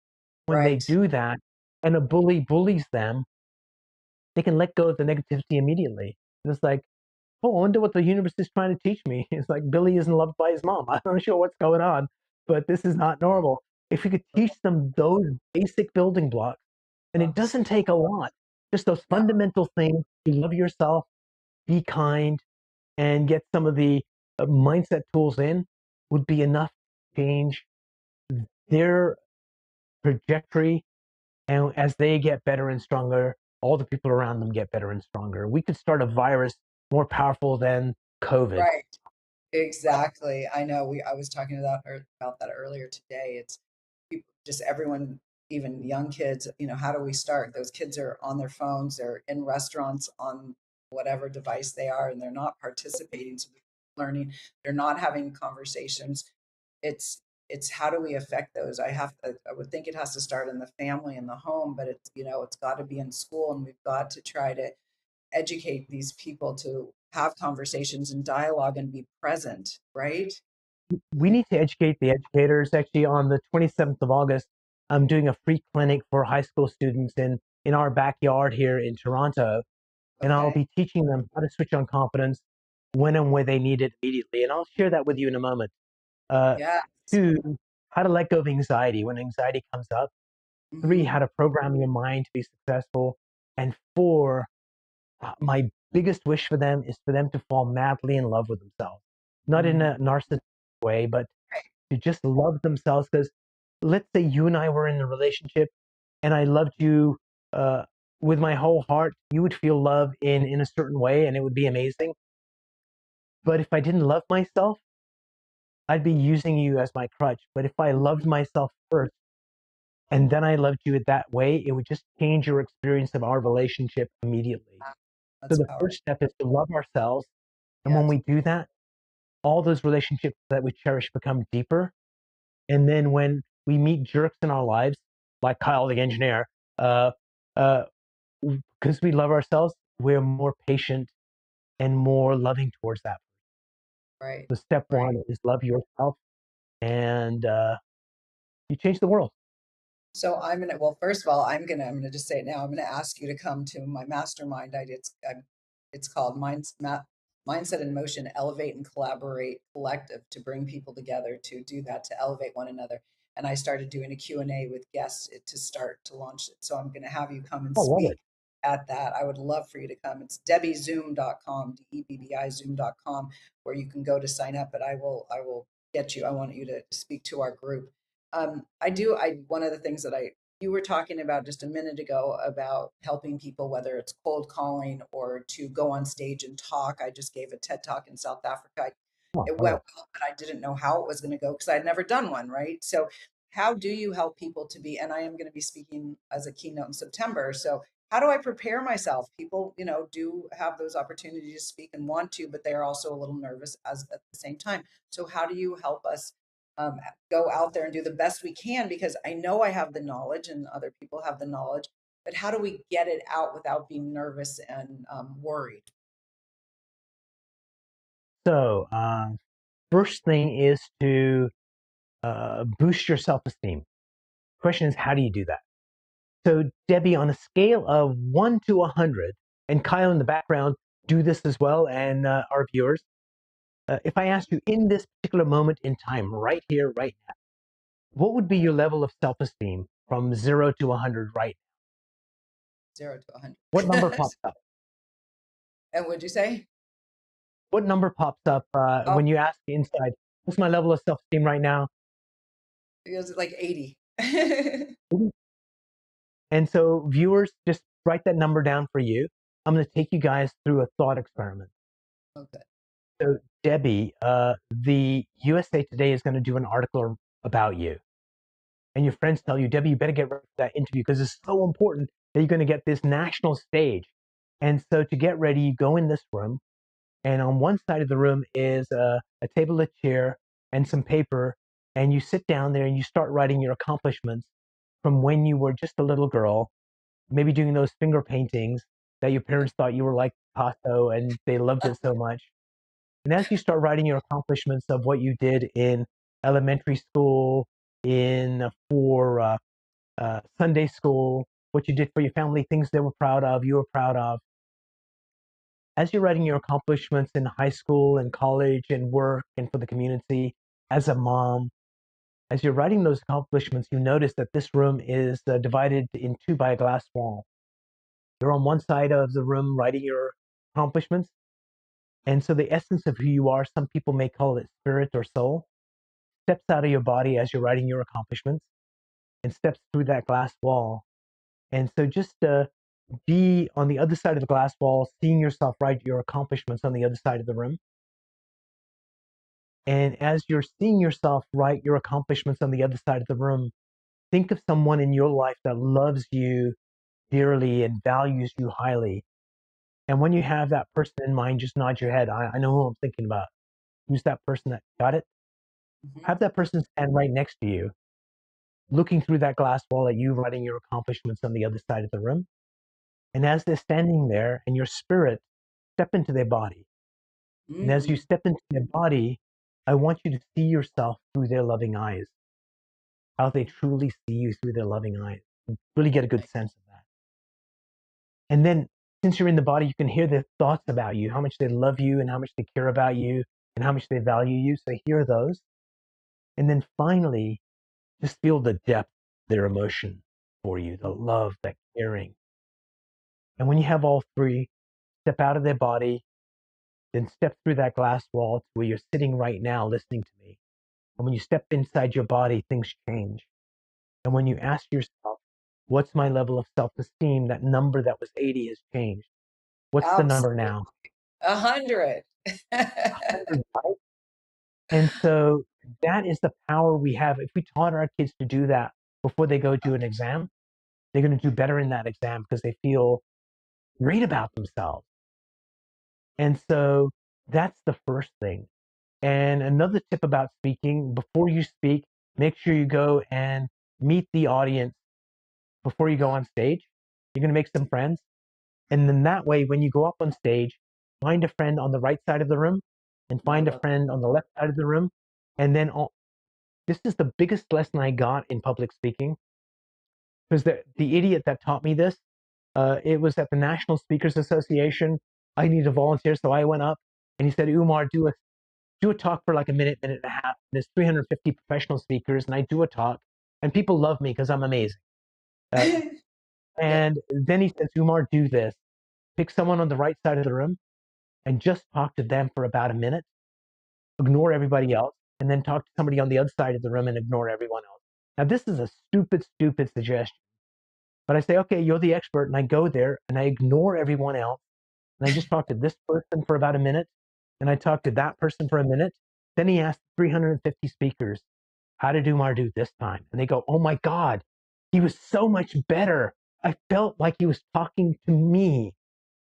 When they Right. do that, and a bully bullies them, they can let go of the negativity immediately. And it's like, oh, I wonder what the universe is trying to teach me. It's like Billy isn't loved by his mom. I'm not sure what's going on, but this is not normal. If we could teach them those basic building blocks, and it Oh, doesn't take a lot, just those no, fundamental things to love yourself, be kind, and get some of the mindset tools in, would be enough to change their trajectory. And as they get better and stronger, all the people around them get better and stronger. We could start a virus more powerful than COVID. right. Exactly. I know I was talking about that earlier today. It's people, just everyone, even young kids, how do we start? Those kids are on their phones, they're in restaurants on whatever device they are, and they're not participating, so they're learning, they're not having conversations. It's how do we affect those? I would think it has to start in the family and the home, but it's got to be in school, and we've got to try to educate these people to have conversations and dialogue and be present, right? We need to educate the educators. Actually, on the 27th of August, I'm doing a free clinic for high school students in our backyard here in Toronto. And I'll Okay. be teaching them how to switch on confidence when and where they need it immediately. And I'll share that with you in a moment. Uh, Yes. 2, how to let go of anxiety when anxiety comes up. 3, Hmm. how to program your mind to be successful. And 4, my biggest wish for them is for them to fall madly in love with themselves, not in Hmm. a narcissistic way, but Right. to just love themselves. Because let's say you and I were in a relationship, and I loved you uh, with my whole heart. You would feel love in a certain way, and it would be amazing. But if I didn't love myself, I'd be using you as my crutch. But if I loved myself first, and then I loved you that way, it would just change your experience of our relationship immediately. So That's the powerful. first step is to love ourselves. And when Yes. we do that, all those relationships that we cherish become deeper. And then when we meet jerks in our lives, like Kyle the engineer, uh, uh, because we love ourselves, we're more patient and more loving towards that. Right. So step Right. one is love yourself, and you change the world. So well, first of all, I'm gonna just say it now. I'm gonna ask you to come to my mastermind. It's called Mindset in Motion, Elevate and Collaborate Collective, to bring people together to do that, to elevate one another. And I started doing a Q&A with guests to start to launch it. So I'm gonna have you come and I love speak it. at that. I would love for you to come. It's debbiezoom.com, DEBBIzoom.com, where you can go to sign up. But I will get you. I want you to speak to our group. One of the things that you were talking about just a minute ago about helping people, whether it's cold calling or to go on stage and talk. I just gave a TED talk in South Africa. Oh, It went wonderful. well, but I didn't know how it was going to go because I'd never done one, right? So how do you help people to be, and I am going to be speaking as a keynote in September. So how do I prepare myself? People, do have those opportunities to speak and want to, but they are also a little nervous as at the same time. So how do you help us um, go out there and do the best we can? Because I know I have the knowledge and other people have the knowledge, but how do we get it out without being nervous and worried? So, first thing is to boost your self-esteem. Question is, how do you do that? So, Debbie, on a scale of 1 to 100, and Kyle in the background, do this as well, and our viewers, if I asked you in this particular moment in time, right here, right now, what would be your level of self-esteem from 0 to 100 right now? 0 to What number 100. pops up? And would you say? What number pops up Oh, when you ask inside, what's my level of self-esteem right now? it was like 80. And so, viewers, just write that number down for you. I'm going to take you guys through a thought experiment. Okay. So, Debbie, the USA Today is going to do an article about you. And your friends tell you, Debbie, you better get ready for that interview because it's so important that you're going to get this national stage. And so, to get ready, you go in this room, and on one side of the room is a table, a chair, and some paper. And you sit down there and you start writing your accomplishments from when you were just a little girl, maybe doing those finger paintings that your parents thought you were like Picasso and they loved it so much. And as you start writing your accomplishments of what you did in elementary school, in for Sunday school, what you did for your family, things they were proud of, you were proud of. As you're writing your accomplishments in high school and college and work and for the community, as a mom, as you're writing those accomplishments, you notice that this room is divided in two by a glass wall. You're on one side of the room writing your accomplishments. And so the essence of who you are, some people may call it spirit or soul, steps out of your body as you're writing your accomplishments and steps through that glass wall. And so just be on the other side of the glass wall, seeing yourself write your accomplishments on the other side of the room. And as you're seeing yourself write your accomplishments on the other side of the room, think of someone in your life that loves you dearly and values you highly. And when you have that person in mind, just nod your head. I know who I'm thinking about. Who's that person that got it? Mhm. Have that person stand right next to you, looking through that glass wall at you writing your accomplishments on the other side of the room. And as they're standing there and your spirit, step into their body. And as you Mm, step into their body, I want you to see yourself through their loving eyes, how they truly see you through their loving eyes. Really get a good sense of that. And then, since you're in the body, you can hear their thoughts about you, how much they love you and how much they care about you and how much they value you. So hear those. And then finally, just feel the depth of their emotion for you, the love, that caring. And when you have all three, step out of their body, then step through that glass wall to where you're sitting right now listening to me. And when you step inside your body, things change. And when you ask yourself, what's my level of self-esteem? That number that was 80 has changed. What's the number absolutely. now? 100. 100, right? And so that is the power we have. If we taught our kids to do that before they go to an exam, they're going to do better in that exam because they feel great about themselves. And so that's the first thing. And another tip about speaking, before you speak, make sure you go and meet the audience before you go on stage. You're going to make some friends. And then that way, when you go up on stage, find a friend on the right side of the room and I find a love friend on the left side of the room. And then this is the biggest lesson I got in public speaking, because the idiot that taught me this, it was at the National Speakers Association. I needed a volunteer, so I went up and he said, Umar, do a talk for like a minute, minute and a half. There's 350 professional speakers, and I do a talk, and people love me because I'm amazing. it. Yeah. And then he says, Umar, do this. Pick someone on the right side of the room and just talk to them for about a minute. Ignore everybody else, and then talk to somebody on the other side of the room and ignore everyone else. Now, this is a stupid, stupid suggestion. But I say, okay, you're the expert, and I go there and I ignore everyone else, and I just talk to this person for about a minute, and I talk to that person for a minute. Then he asked 350 speakers, how did Umar do this time? And they go, oh my God, he was so much better. I felt like he was talking to me.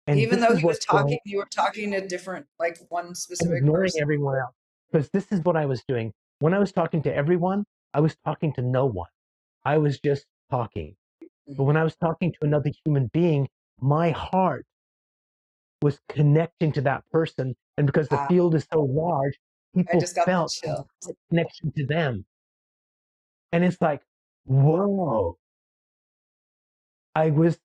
And Even this though is he was what's going. talking, you were talking to different, like one I'm specific ignoring person. everyone else because this is what I was doing. When I was talking to everyone, I was talking to no one. I was just talking. But when I was talking to another human being, my heart was connecting to that person. And because the Ah, field is so large, I people just got the felt a chill. connection to them. And it's like, whoa. I was,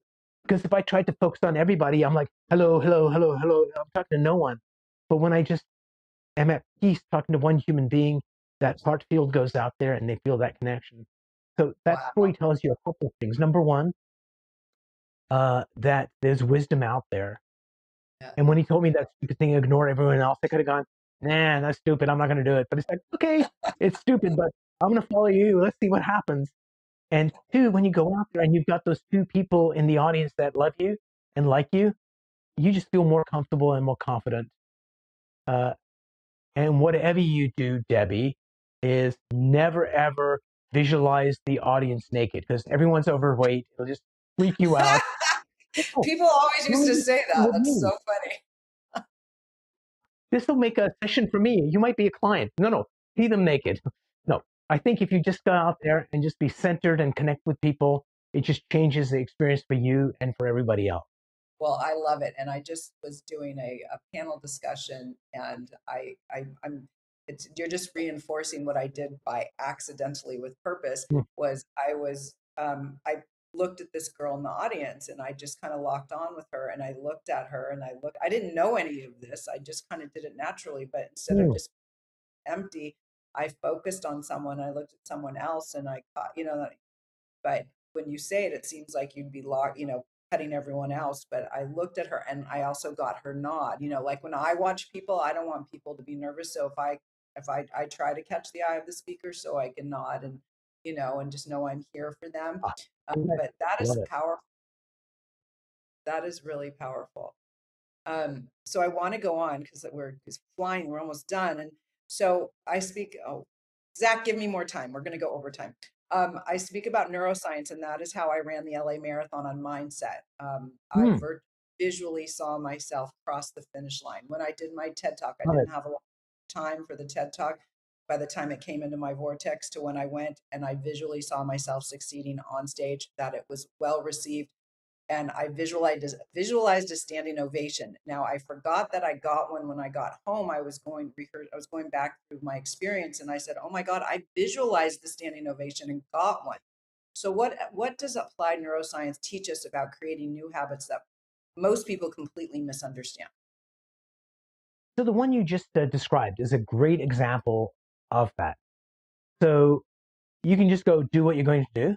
because if I tried to focus on everybody, I'm like, hello, hello, hello, hello. I'm talking to no one. But when I just am at peace talking to one human being, that heart field goes out there and they feel that connection. So that Wow. story tells you a couple of things. Number one, that there's wisdom out there. Yeah. And when he told me that stupid thing, ignore everyone else, I could have gone, nah, that's stupid. I'm not going to do it. But it's like, okay, it's stupid, but I'm going to follow you. Let's see what happens. And two, when you go out there and you've got those two people in the audience that love you and like you just feel more comfortable and more confident. Uh, and whatever you do, Debbie, is never ever visualize the audience naked because everyone's overweight. It'll just freak you out. No, People always used don't to even say do that. it with That's so me. funny. This will make a session for me. You might be a client. No, see them naked. No, I think if you just go out there and just be centered and connect with people, it just changes the experience for you and for everybody else. Well, I love it. And I just was doing a panel discussion and I'm it's you're just reinforcing what I did by accidentally with purpose Hmm. was I looked at this girl in the audience and I just kind of locked on with her and I looked at her and I didn't know any of this. I just kind of did it naturally, but instead of Hmm. just empty, I focused on someone, I looked at someone else and I caught, but when you say it, it seems like you'd be cutting everyone else. But I looked at her and I also got her nod. Like when I watch people, I don't want people to be nervous. So if I try to catch the eye of the speaker so I can nod and just know I'm here for them. Ah, okay. But that is Love it. powerful. That is really powerful. So I want to go on because we're just flying. We're almost done. And so I speak. Oh, Zach, give me more time. We're going to go over time. I speak about neuroscience, and that is how I ran the LA Marathon on mindset. I Hmm. visually saw myself cross the finish line. When I did my TED Talk, I Love didn't it. have a lot of time for the TED Talk. By the time it came into my vortex to when I went, and I visually saw myself succeeding on stage, that it was well received and I visualized a standing ovation. Now I forgot that I got one when I got home. I was going back through my experience, and I said, "Oh my God, I visualized the standing ovation and got one." So what does applied neuroscience teach us about creating new habits that most people completely misunderstand? So the one you just described is a great example of that. So you can just go do what you're going to do.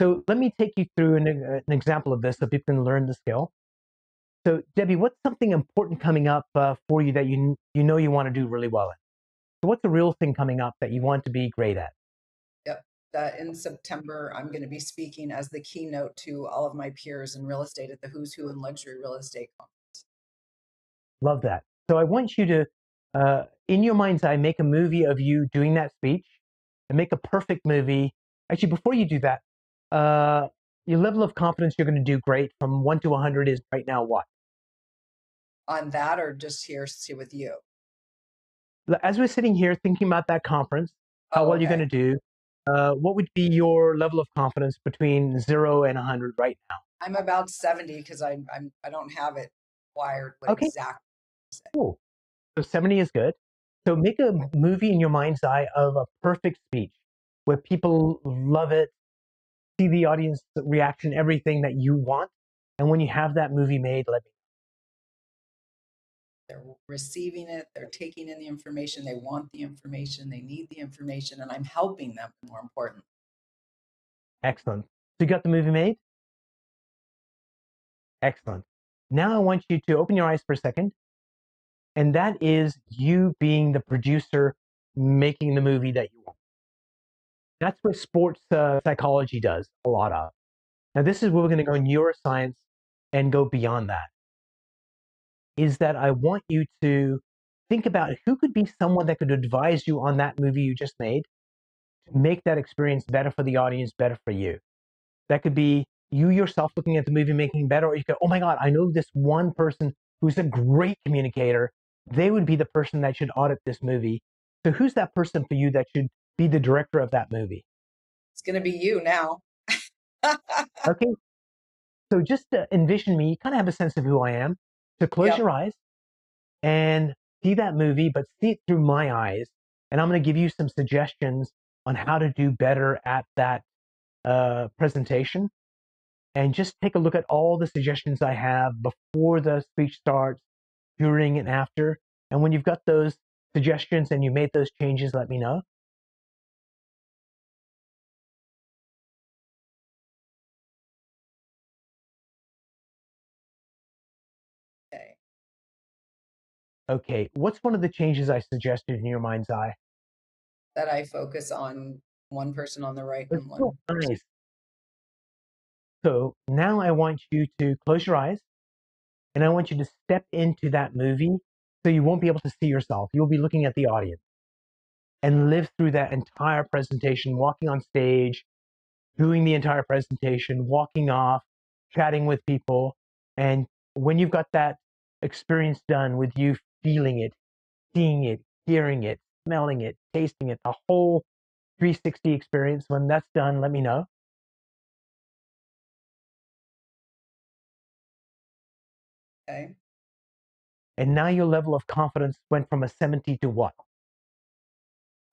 So let me take you through an example of this so people can learn the skill. So Debbie, what's something important coming up for you that you know you want to do really well in? So what's a real thing coming up that you want to be great at? Yep. That in September, I'm going to be speaking as the keynote to all of my peers in real estate at the Who's Who in Luxury Real Estate Conference. Love that. So I want you to, in your mind's eye, make a movie of you doing that speech and make a perfect movie Actually, before you do that, your level of confidence you're going to do great from 1 to 100 is right now what? On that, or just here with you? As we're sitting here thinking about that conference, how Oh, well you're going okay. to do, what would be your level of confidence between 0 and 100 right now? I'm about 70 because I don't have it wired what Okay, exactly to say. cool. So 70 is good. So make a movie in your mind's eye of a perfect speech where people love it, see the audience reaction, everything that you want. And when you have that movie made, let me They're receiving it, they're taking in the information, they want the information, they need the information, and I'm helping them, more important. Excellent. So you got the movie made? Excellent. Now I want you to open your eyes for a second. And that is you being the producer making the movie that you want. That's what sports psychology does a lot of. Now, this is where we're going to go neuroscience and go beyond that. Is that I want you to think about who could be someone that could advise you on that movie you just made to make that experience better for the audience, better for you. That could be you yourself looking at the movie, making better, or you go, oh my God, I know this one person who's a great communicator. They would be the person that should audit this movie. So who's that person for you that should be the director of that movie? It's going to be you now. Okay, so just envision me, you kind of have a sense of who I am. So close Yep. your eyes and see that movie, but see it through my eyes. And I'm going to give you some suggestions on how to do better at that presentation. And just take a look at all the suggestions I have before the speech starts, during and after. And when you've got those suggestions and you made those changes, let me know. Okay. Okay, what's one of the changes I suggested in your mind's eye? That I focus on one person on the right It's and so one person. nice. So now I want you to close your eyes and I want you to step into that movie so you won't be able to see yourself. You'll be looking at the audience and live through that entire presentation, walking on stage, doing the entire presentation, walking off, chatting with people. And when you've got that experience done with you feeling it, seeing it, hearing it, smelling it, tasting it, the whole 360 experience, when that's done, let me know. Okay. And now your level of confidence went from a 70 to what?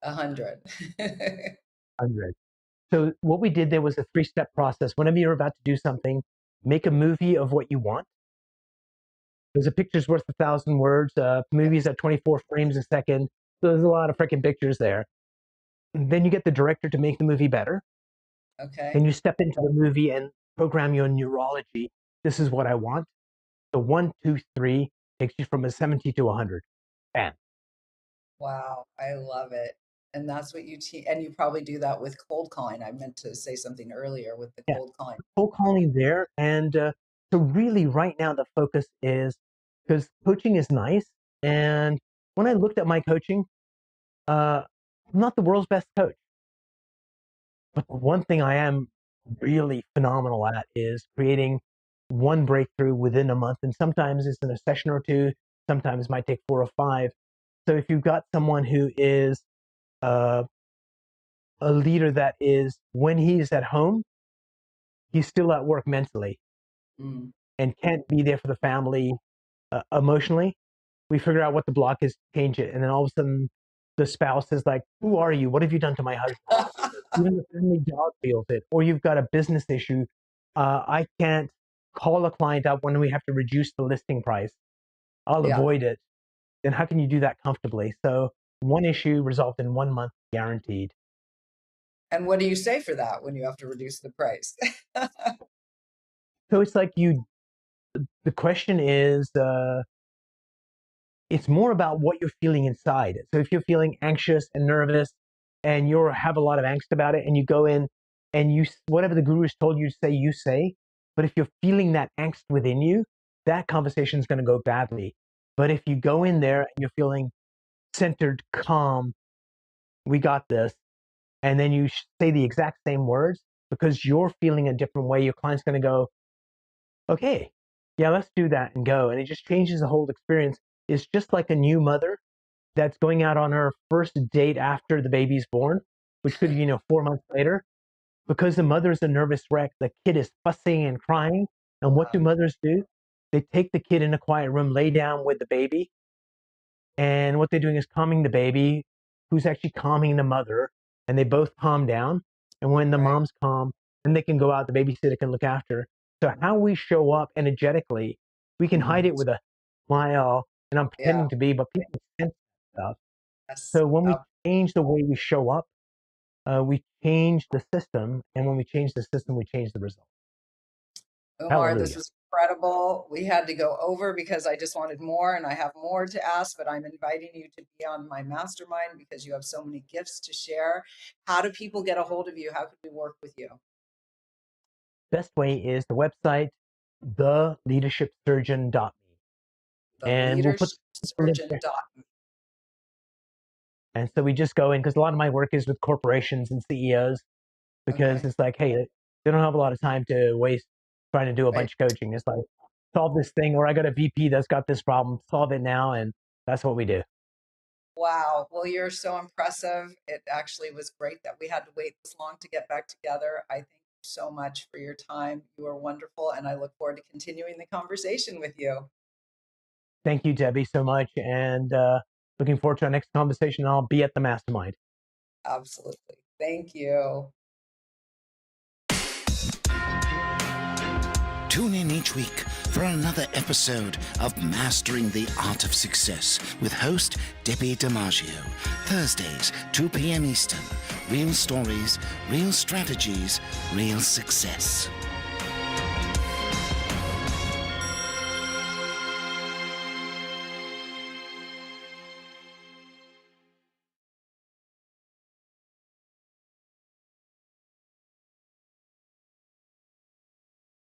100. 100. So what we did there was a 3-step process. Whenever you're about to do something, make a movie of what you want. There's a picture's worth 1,000 words. Yep. Movies at 24 frames a second. So there's a lot of freaking pictures there. And then you get the director to make the movie better. Then Okay. you step into the movie and program your neurology. This is what I want. The 1, 2, 3 takes you from a 70 to 100. Bam. Wow. I love it. And that's what you teach. And you probably do that with cold calling. I meant to say something earlier with the Yeah. cold calling. Cold calling there. And so really right now the focus is because coaching is nice. And when I looked at my coaching, I'm not the world's best coach. But the one thing I am really phenomenal at is creating one breakthrough within a month. And sometimes it's in a session or two, sometimes it might take 4 or 5. So if you've got someone who is uh, a leader that is, when he's at home, he's still at work mentally Mm. and can't be there for the family emotionally, we figure out what the block is, change it. And then all of a sudden, the spouse is like, who are you? What have you done to my husband? Even the family dog feels it. Or you've got a business issue. I can't call a client up when we have to reduce the listing price. I'll Yeah. avoid it. Then how can you do that comfortably? So one issue resolved in 1 month, guaranteed. And what do you say for that when you have to reduce the price? So it's like the question is, it's more about what you're feeling inside. So if you're feeling anxious and nervous and you have a lot of angst about it and you go in and you, whatever the guru's told you to say, you say, but if you're feeling that angst within you, that conversation is going to go badly. But if you go in there and you're feeling centered, calm, we got this, and then you say the exact same words, because you're feeling a different way, your client's going to go, okay, yeah, let's do that and go. And it just changes the whole experience. It's just like a new mother that's going out on her first date after the baby's born, which could be, 4 months later, because the mother's a nervous wreck. The kid is fussing and crying. And what do mothers do? They take the kid in a quiet room, lay down with the baby, and what they're doing is calming the baby, who's actually calming the mother, and they both calm down. And when the Right. mom's calm, then they can go out, the babysitter can look after. So how we show up energetically, we can hide it with a smile, and I'm Yeah. pretending to be, but people sense that stuff. Yes. So when we change the way we show up, we change the system, and when we change the system, we change the result. Umar, this Hallelujah. was incredible. We had to go over because I just wanted more and I have more to ask, but I'm inviting you to be on my mastermind because you have so many gifts to share. How do people get a hold of you? How can we work with you? Best way is the website, theleadershipsurgeon.me. The And we'll put the link there. leadershipsurgeon.me. And so we just go in, because a lot of my work is with corporations and CEOs, because Okay. it's like, hey, they don't have a lot of time to waste trying to do a Right. bunch of coaching. It's like, solve this thing, or I got a VP that's got this problem, solve it now. And that's what we do. Wow. Well, you're so impressive. It actually was great that we had to wait this long to get back together. I thank you so much for your time. You are wonderful, and I look forward to continuing the conversation with you. Thank you, Debbie, so much. And looking forward to our next conversation. I'll be at the mastermind. Absolutely. Thank you. Tune in each week for another episode of Mastering the Art of Success with host Debbie DiMaggio. Thursdays, 2 p.m. Eastern. Real stories, real strategies, real success.